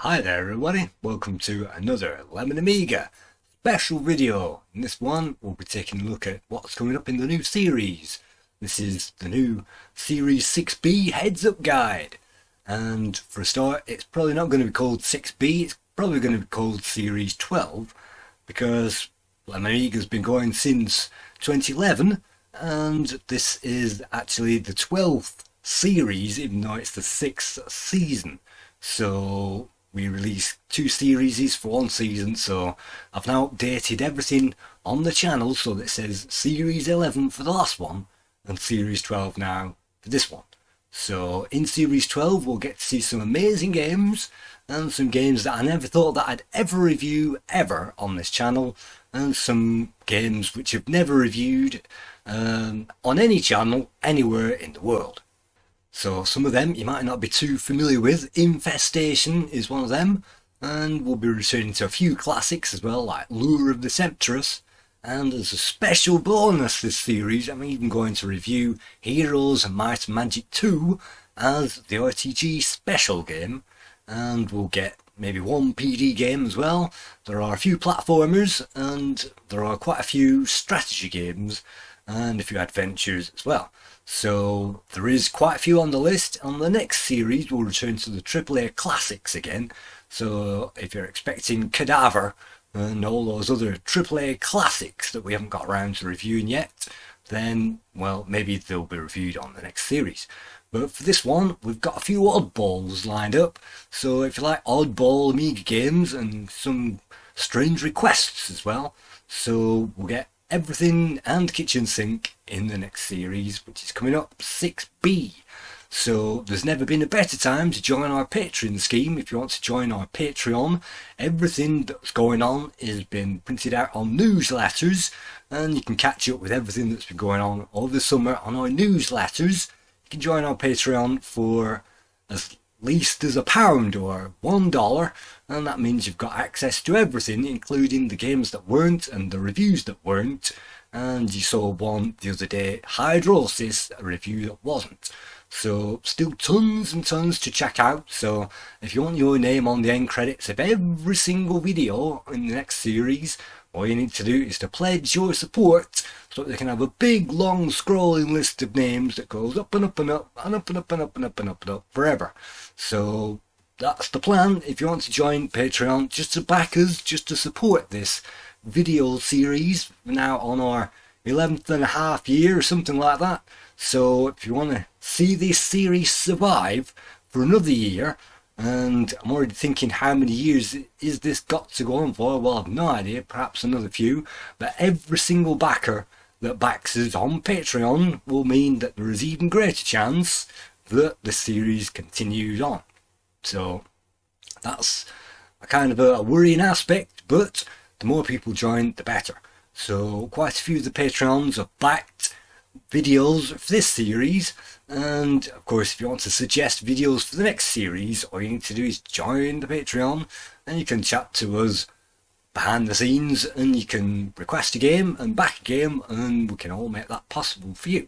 Hi there everybody, welcome to another LemonAmiga special video. In this one we'll be taking a look at what's coming up in the new series. This is the new Series 6B Heads Up Guide, and for a start it's probably not going to be called 6B, it's probably going to be called Series 12 because LemonAmiga's been going since 2011 and this is actually the 12th series even though it's the 6th season. So we released two series for one season, so I've now updated everything on the channel so that it says Series 11 for the last one and Series 12 now for this one. So in Series 12 we'll get to see some amazing games and some games that I never thought that I'd ever review ever on this channel, and some games which I've never reviewed on any channel anywhere in the world. So some of them you might not be too familiar with. Infestation is one of them, and we'll be returning to a few classics as well, like Lure of the Sept, and as a special bonus this series I'm even going to review Heroes and Might and Magic 2 as the RTG special game, and we'll get maybe one PD game as well. There are a few platformers and there are quite a few strategy games and a few adventures as well. So there is quite a few on the list. On the next series we'll return to the AAA classics again, so if you're expecting Cadaver and all those other AAA classics that we haven't got around to reviewing yet, then well, maybe they'll be reviewed on the next series. But for this one we've got a few oddballs lined up, so if you like oddball Amiga games and some strange requests as well, so we'll get everything and kitchen sink in the next series, which is coming up, 6B. So there's never been a better time to join our Patreon scheme. If you want to join our Patreon, everything that's going on has been printed out on newsletters, and you can catch up with everything that's been going on over the summer on our newsletters. You can join our Patreon for as least as £1 or $1, and that means you've got access to everything, including the games that weren't and the reviews that weren't. And you saw one the other day, Hydrosis, a review that wasn't. So still tons and tons to check out. So if you want your name on the end credits of every single video in the next series, all you need to do is to pledge your support so that they can have a big long scrolling list of names that goes up and up and up and up and up and up and up and up and up forever. So that's the plan. If you want to join Patreon, just to back us, just to support this video series, we're now on our 11th and a half year or something like that. So if you want to see this series survive for another year, and I'm already thinking how many years is this got to go on for, well I've no idea, perhaps another few, but every single backer that backs us on Patreon will mean that there is even greater chance that the series continues on. So that's a kind of a worrying aspect, but the more people join the better. So quite a few of the Patreons have backed videos for this series, and of course if you want to suggest videos for the next series, all you need to do is join the Patreon and you can chat to us behind the scenes, and you can request a game and back a game, and we can all make that possible for you.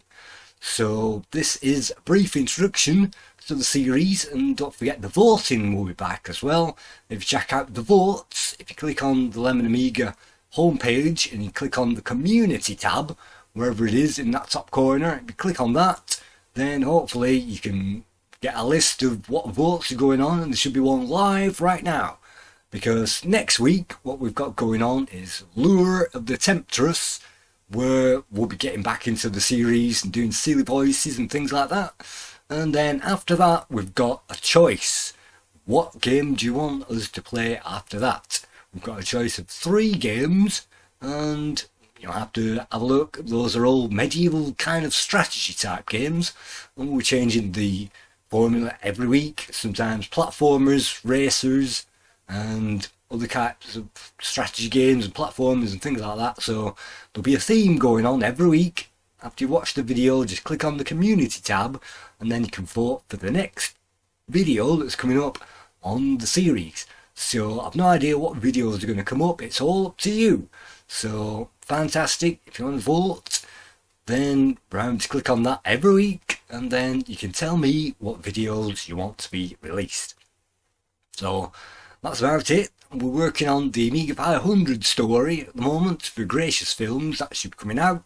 So this is a brief introduction to the series, and don't forget the voting will be back as well. If you check out the votes, if you click on the LemonAmiga homepage and you click on the community tab, wherever it is in that top corner, if you click on that, then hopefully you can get a list of what votes are going on, and there should be one live right now. Because next week what we've got going on is Lure of the Temptress, where we'll be getting back into the series and doing silly voices and things like that. And then after that we've got a choice. What game do you want us to play after that? We've got a choice of 3 games, and you'll have to have a look. Those are all medieval kind of strategy type games, and we're changing the formula every week. Sometimes platformers, racers, and other types of strategy games and platformers and things like that. So there'll be a theme going on every week. After you watch the video, just click on the community tab and then you can vote for the next video that's coming up on the series. So I've no idea what videos are going to come up, it's all up to you. So fantastic. If you want to vote, then remember to click on that every week, and then you can tell me what videos you want to be released. So that's about it. We're working on the Amiga 500 story at the moment for Gracious Films. That should be coming out.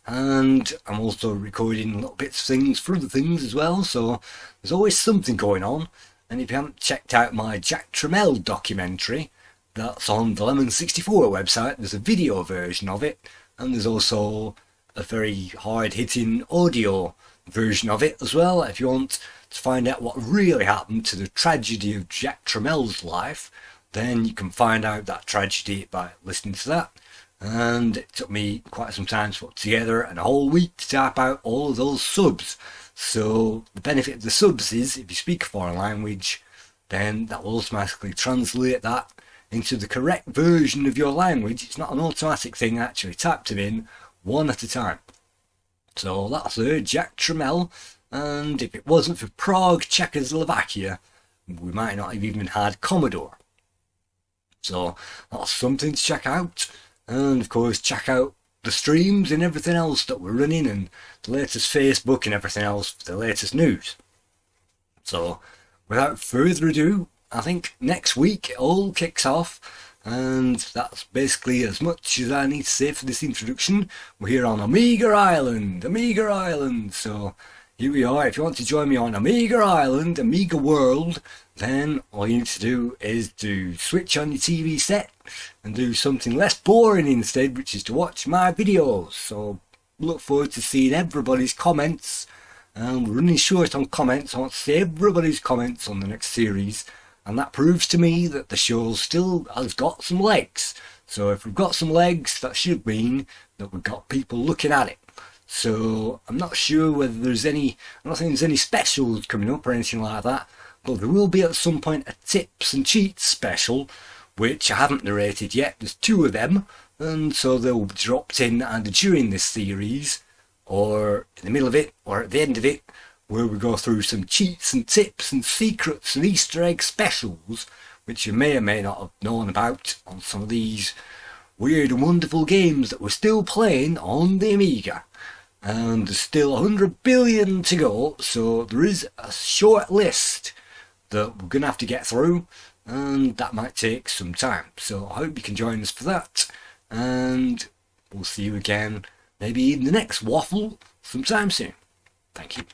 And I'm also recording little bits of things for other things as well, so there's always something going on. And if you haven't checked out my Jack Tramiel documentary, that's on the Lemon64 website. There's a video version of it, and there's also a very hard-hitting audio version of it as well. If you want to find out what really happened to the tragedy of Jack Tramiel's life, then you can find out that tragedy by listening to that. And it took me quite some time to put together and a whole week to type out all of those subs. So the benefit of the subs is if you speak a foreign language, then that will automatically translate that into the correct version of your language. It's not an automatic thing, I actually typed them in one at a time. So that's Jack Tramiel, and if it wasn't for Prague, Czechoslovakia, we might not have even had Commodore. So that's something to check out. And of course check out the streams and everything else that we're running, and the latest Facebook and everything else for the latest news. So without further ado, I think next week it all kicks off, and that's basically as much as I need to say for this introduction. We're here on Amiga Island, so here we are. If you want to join me on Amiga Island, Amiga World, then all you need to do is to switch on your TV set and do something less boring instead, which is to watch my videos. So look forward to seeing everybody's comments, and we're running short on comments. I want to see everybody's comments on the next series, and that proves to me that the show still has got some legs. So if we've got some legs, that should mean that we've got people looking at it. So I'm not sure whether there's any, I'm not saying there's any specials coming up or anything like that, but there will be at some point a tips and cheats special, which I haven't narrated yet. There's 2 of them, and so they'll be dropped in either during this series, or in the middle of it, or at the end of it, where we go through some cheats and tips and secrets and Easter egg specials, which you may or may not have known about on some of these weird and wonderful games that we're still playing on the Amiga. And there's still 100 billion to go, so there is a short list that we're going to have to get through, and that might take some time. So I hope you can join us for that, and we'll see you again maybe in the next Waffle sometime soon. Thank you.